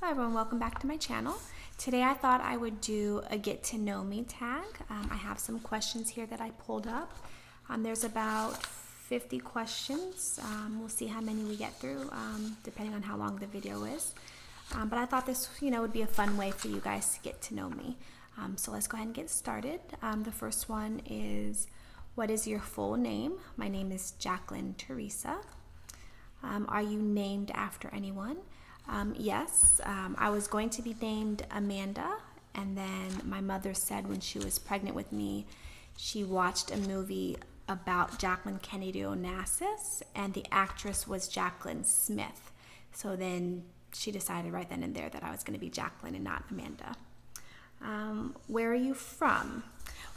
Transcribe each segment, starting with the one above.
Hi everyone, welcome back to my channel. Today I thought I would do a get to know me tag. I have some questions here that I pulled up. There's about 50 questions. We'll see how many we get through depending on how long the video is. But I thought this would be a fun way for you guys to get to know me. So let's go ahead and get started. The first one is, what is your full name? My name is Jacqueline Teresa. Are you named after anyone? Yes, I was going to be named Amanda, and then my mother said when she was pregnant with me, she watched a movie about Jacqueline Kennedy Onassis, and the actress was Jacqueline Smith. So then she decided right then and there that I was going to be Jacqueline and not Amanda. Where are you from?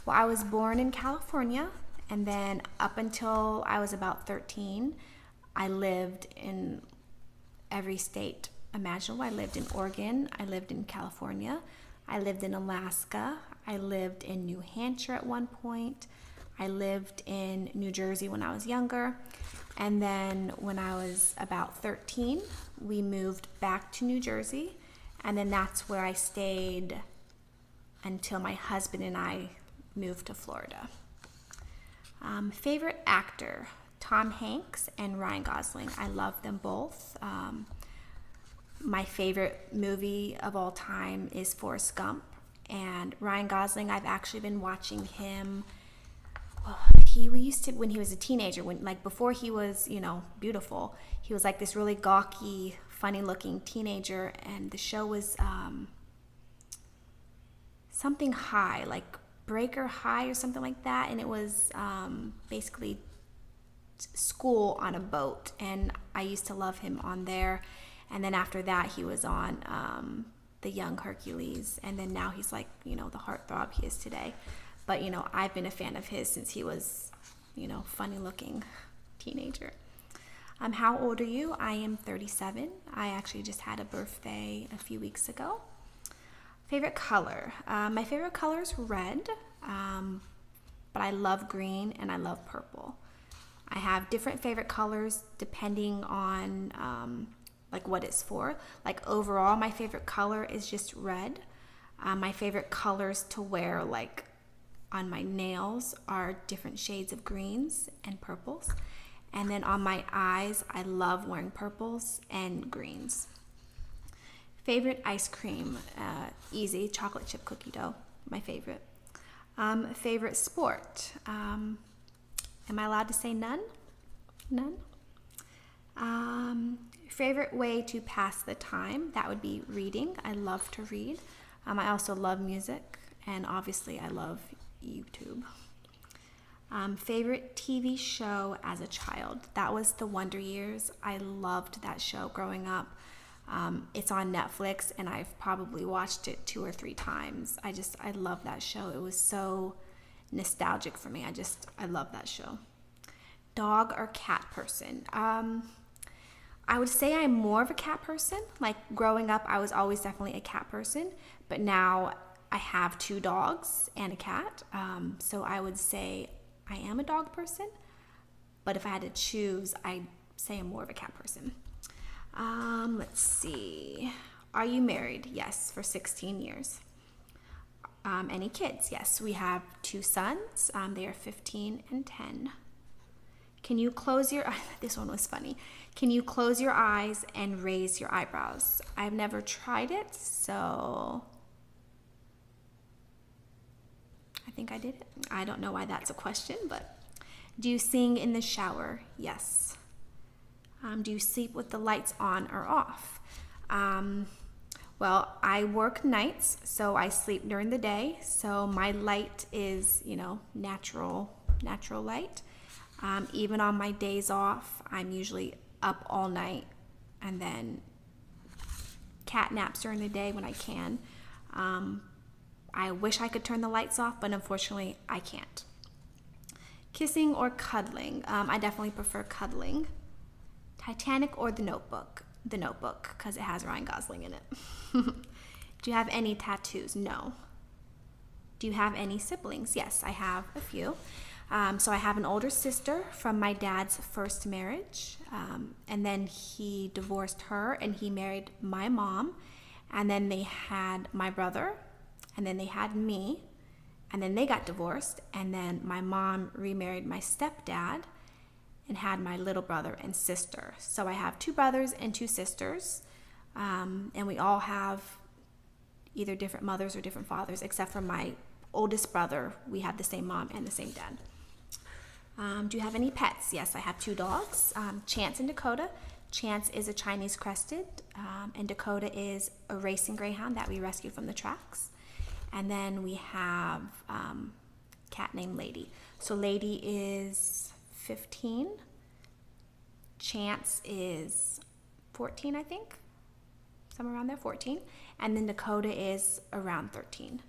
Well, I was born in California, and then up until I was about 13, I lived in every state imaginable. I lived in Oregon, I lived in California, I lived in Alaska, I lived in New Hampshire at one point, I lived in New Jersey when I was younger, and then when I was about 13, we moved back to New Jersey, and then that's where I stayed until my husband and I moved to Florida. Favorite actor? Tom Hanks and Ryan Gosling. I love them both. My favorite movie of all time is Forrest Gump, and Ryan Gosling, I've actually been watching him. We used to, when he was a teenager, before he was beautiful, he was like this really gawky, funny looking teenager, and the show was something high, like Breaker High or something like that, and it was basically school on a boat, and I used to love him on there. And then after that he was on The Young Hercules, and then now he's like the heartthrob he is today. But I've been a fan of his since he was funny looking teenager. How old are you? I am 37. I actually just had a birthday a few weeks ago. Favorite color? My favorite color is red, but I love green and I love purple. I have different favorite colors depending on what it's for. Like overall, my favorite color is just red. My favorite colors to wear on my nails are different shades of greens and purples. And then on my eyes, I love wearing purples and greens. Favorite ice cream? Easy, chocolate chip cookie dough, my favorite. Favorite sport? Am I allowed to say none? None? Favorite way to pass the time? That would be reading. I love to read. I also love music, and obviously I love YouTube. Favorite TV show as a child? That was The Wonder Years. I loved that show growing up. It's on Netflix, and I've probably watched it 2 or 3 times. I love that show. It was so nostalgic for me. I love that show. Dog or cat person? I would say I'm more of a cat person. Like growing up, I was always definitely a cat person, but now I have 2 dogs and a cat. So I would say I am a dog person, but if I had to choose, I'd say I'm more of a cat person. Let's see. Are you married? Yes, for 16 years. Any kids? Yes, we have 2 sons. They are 15 and 10. Can you close your eyes? This one was funny. Can you close your eyes and raise your eyebrows? I've never tried it, so I think I did it. I don't know why that's a question, but do you sing in the shower? Yes. Do you sleep with the lights on or off? Well, I work nights, so I sleep during the day. So my light is, natural light. Even on my days off, I'm usually up all night, and then cat naps during the day when I can. I wish I could turn the lights off, but unfortunately I can't. Kissing or cuddling? I definitely prefer cuddling. Titanic or The Notebook? The Notebook, because it has Ryan Gosling in it. Do you have any tattoos? No. Do you have any siblings? Yes, I have a few. So I have an older sister from my dad's first marriage, and then he divorced her and he married my mom, And then they had my brother, and then they had me, and then they got divorced, and then my mom remarried my stepdad and had my little brother and sister. So I have 2 brothers and 2 sisters, and we all have either different mothers or different fathers, except for my oldest brother. We have the same mom and the same dad. Do you have any pets? Yes, I have 2 dogs, Chance and Dakota. Chance is a Chinese crested, and Dakota is a racing greyhound that we rescued from the tracks. And then we have a cat named Lady. So Lady is 15. Chance is 14, I think. Somewhere around there, 14. And then Dakota is around 13.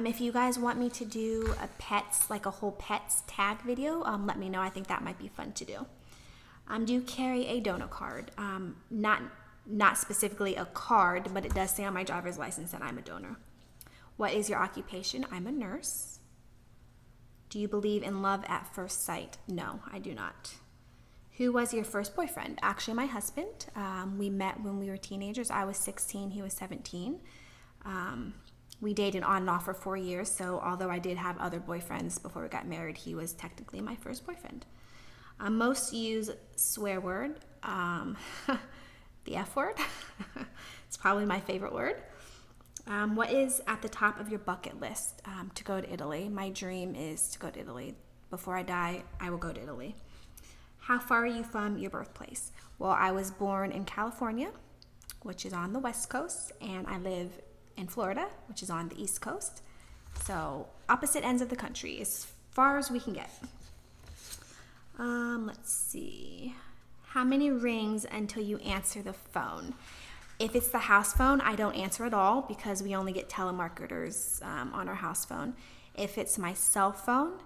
If you guys want me to do a pets, like a whole pets tag video, let me know. I think that might be fun to do. Do you carry a donor card? Not specifically a card, but it does say on my driver's license that I'm a donor. What is your occupation? I'm a nurse. Do you believe in love at first sight? No, I do not. Who was your first boyfriend? Actually, my husband. We met when we were teenagers. I was 16, he was 17. We dated on and off for 4 years, so although I did have other boyfriends before we got married, he was technically my first boyfriend. Most use swear word, the F word. It's probably my favorite word. What is at the top of your bucket list? To go to Italy. My dream is to go to Italy. Before I die, I will go to Italy. How far are you from your birthplace? Well, I was born in California, which is on the West Coast, and I live in Florida, which is on the East Coast. So opposite ends of the country, as far as we can get. Let's see. How many rings until you answer the phone? If it's the house phone, I don't answer at all because we only get telemarketers on our house phone. If it's my cell phone,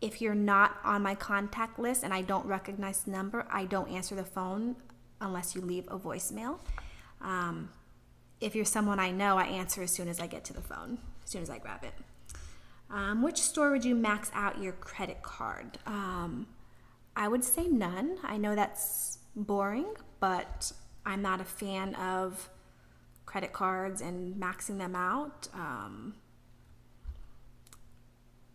if you're not on my contact list and I don't recognize the number, I don't answer the phone unless you leave a voicemail. If you're someone I know, I answer as soon as I get to the phone, as soon as I grab it. Which store would you max out your credit card? I would say none. I know that's boring, but I'm not a fan of credit cards and maxing them out.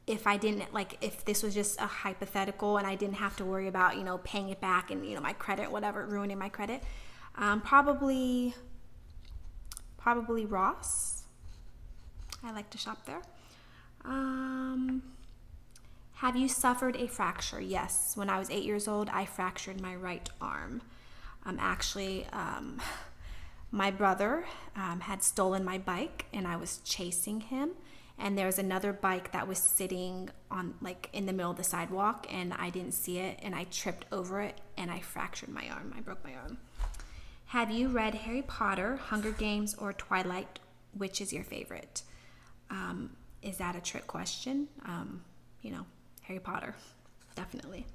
If this was just a hypothetical and I didn't have to worry about, paying it back and, my credit, whatever, ruining my credit, probably Ross. I like to shop there. Have you suffered a fracture? Yes. When I was 8 years old, I fractured my right arm. My brother had stolen my bike and I was chasing him. And there was another bike that was sitting on in the middle of the sidewalk and I didn't see it and I tripped over it and I fractured my arm. I broke my arm. Have you read Harry Potter, Hunger Games, or Twilight? Which is your favorite? Is that a trick question? Harry Potter, definitely.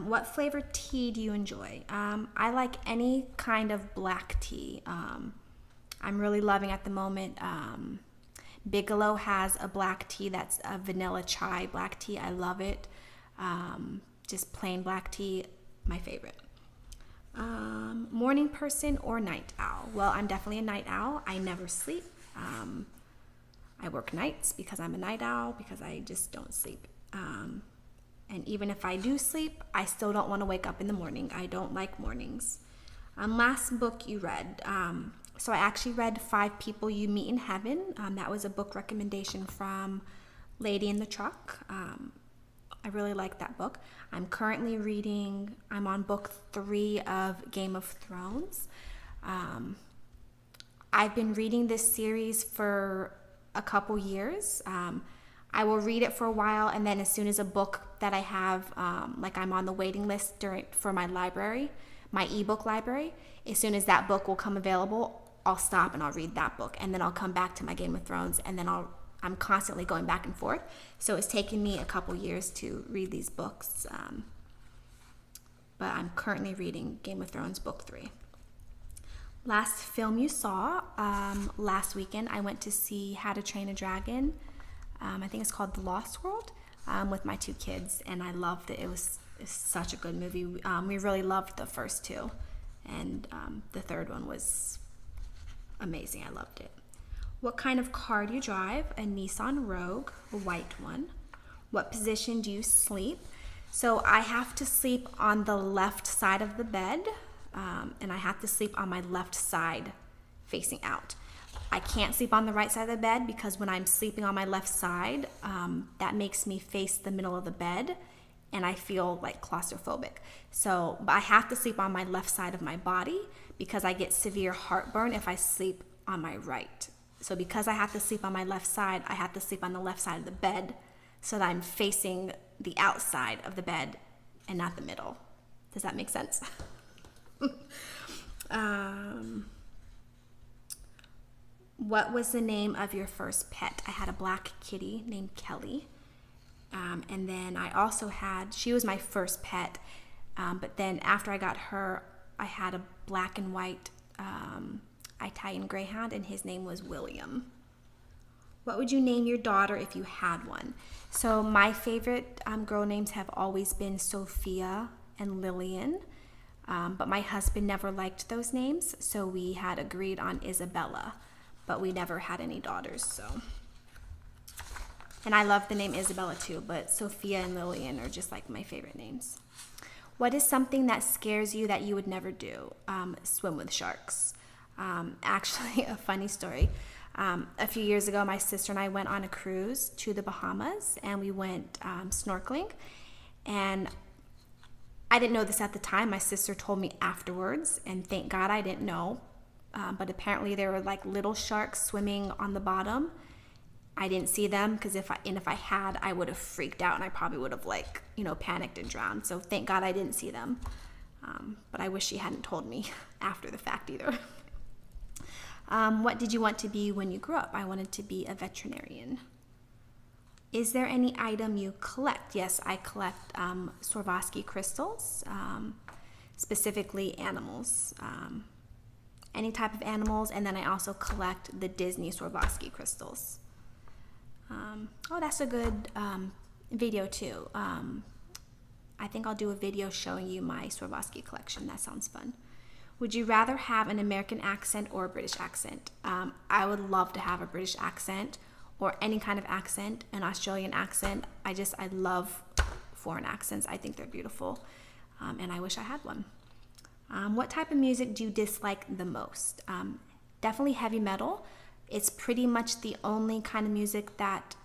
What flavor tea do you enjoy? I like any kind of black tea. I'm really loving at the moment. Bigelow has a black tea that's a vanilla chai black tea. I love it. Just plain black tea, my favorite. Morning person or night owl? Well, I'm definitely a night owl. I never sleep. I work nights because I'm a night owl because I just don't sleep. And even if I do sleep, I still don't want to wake up in the morning. I don't like mornings. Last book you read. So I actually read 5 People You Meet in Heaven. That was a book recommendation from Lady in the Truck. I really like that book. I'm on book 3 of Game of Thrones. I've been reading this series for a couple years. I will read it for a while, and then as soon as a book that I have, I'm on the waiting list for my library, my ebook library, as soon as that book will come available, I'll stop and I'll read that book, and then I'll come back to my Game of Thrones, and then I'm constantly going back and forth. So it's taken me a couple years to read these books, but I'm currently reading Game of Thrones book 3. Last film you saw, last weekend I went to see How to Train a Dragon. I think it's called The Lost World, with my 2 kids, and I loved it. It's such a good movie. We really loved the first 2, and the third one was amazing. I loved it. What kind of car do you drive? A Nissan Rogue, a white one. What position do you sleep? So I have to sleep on the left side of the bed, and I have to sleep on my left side facing out. I can't sleep on the right side of the bed because when I'm sleeping on my left side, that makes me face the middle of the bed and I feel like claustrophobic. So I have to sleep on my left side of my body because I get severe heartburn if I sleep on my right. So because I have to sleep on my left side, I have to sleep on the left side of the bed so that I'm facing the outside of the bed and not the middle. Does that make sense? What was the name of your first pet? I had a black kitty named Kelly. And then I also she was my first pet. But then after I got her, I had a black and white Italian Greyhound, and his name was William. What would you name your daughter if you had one? So my favorite girl names have always been Sophia and Lillian. But my husband never liked those names, so we had agreed on Isabella. But we never had any daughters, so. And I love the name Isabella too, but Sophia and Lillian are just like my favorite names. What is something that scares you that you would never do? Swim with sharks. Actually, a funny story. A few years ago, my sister and I went on a cruise to the Bahamas, and we went snorkeling. And I didn't know this at the time. My sister told me afterwards, and thank God I didn't know. But apparently there were like little sharks swimming on the bottom. I didn't see them because if I had, I would have freaked out and I probably would have panicked and drowned. So thank God I didn't see them. But I wish she hadn't told me after the fact either. What did you want to be when you grew up? I wanted to be a veterinarian. Is there any item you collect? Yes, I collect Swarovski crystals, specifically animals. Any type of animals, and then I also collect the Disney Swarovski crystals. Oh, that's a good video too. I think I'll do a video showing you my Swarovski collection. That sounds fun. Would you rather have an American accent or a British accent? I would love to have a British accent or any kind of accent, an Australian accent. I love foreign accents. I think they're beautiful, and I wish I had one. What type of music do you dislike the most? Definitely heavy metal. It's pretty much the only kind of music that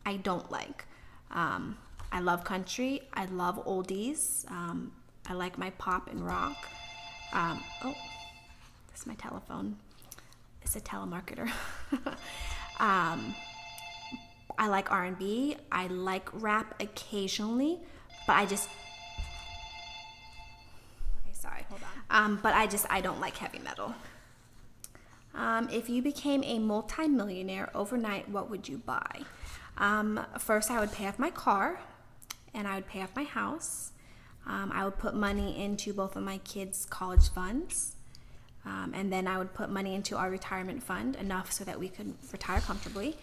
I don't like. I love country. I love oldies. I like my pop and rock. Oh, that's my telephone. It's a telemarketer. I like R&B. I like rap occasionally, but hold on. But I don't like heavy metal. If you became a multi-millionaire overnight, what would you buy? First, I would pay off my car, and I would pay off my house. I would put money into both of my kids' college funds, and then I would put money into our retirement fund, enough so that we could retire comfortably,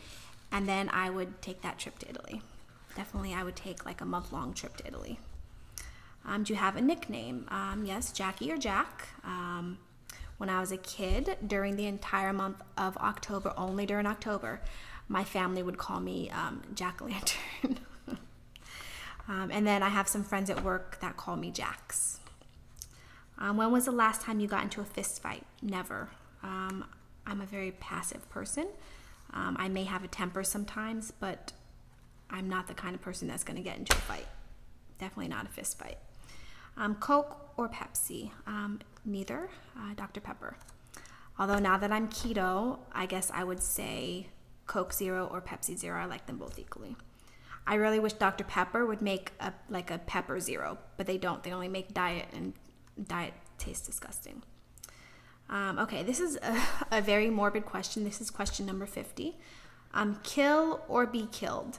and then I would take that trip to Italy. Definitely, I would take like a month-long trip to Italy. Do you have a nickname? Yes, Jackie or Jack. When I was a kid, during the entire month of October, only during October, my family would call me Jack-o'-lantern. And then I have some friends at work that call me Jax. When was the last time you got into a fist fight? Never. I'm a very passive person. I may have a temper sometimes, but I'm not the kind of person that's going to get into a fight. Definitely not a fist fight. Coke or Pepsi? Neither. Dr. Pepper. Although now that I'm keto, I guess I would say Coke Zero or Pepsi Zero. I like them both equally. I really wish Dr. Pepper would make a Pepper Zero, but they don't. They only make Diet, and Diet tastes disgusting. Okay, this is a very morbid question. This is question number 50. Kill or be killed?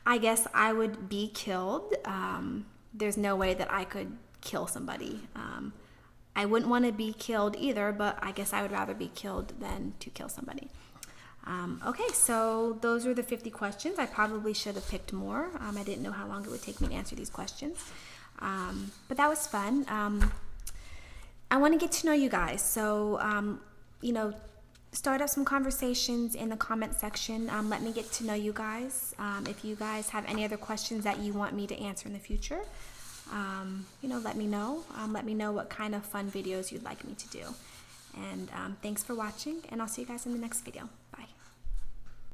I guess I would be killed. There's no way that I could kill somebody. I wouldn't want to be killed either, but I guess I would rather be killed than to kill somebody. Okay, so those are the 50 questions. I probably should have picked more. I didn't know how long it would take me to answer these questions. But that was fun. I want to get to know you guys. So, you know, start up some conversations in the comment section. Let me get to know you guys. If you guys have any other questions that you want me to answer in the future, you know, let me know. Let me know what kind of fun videos you'd like me to do. And thanks for watching, and I'll see you guys in the next video.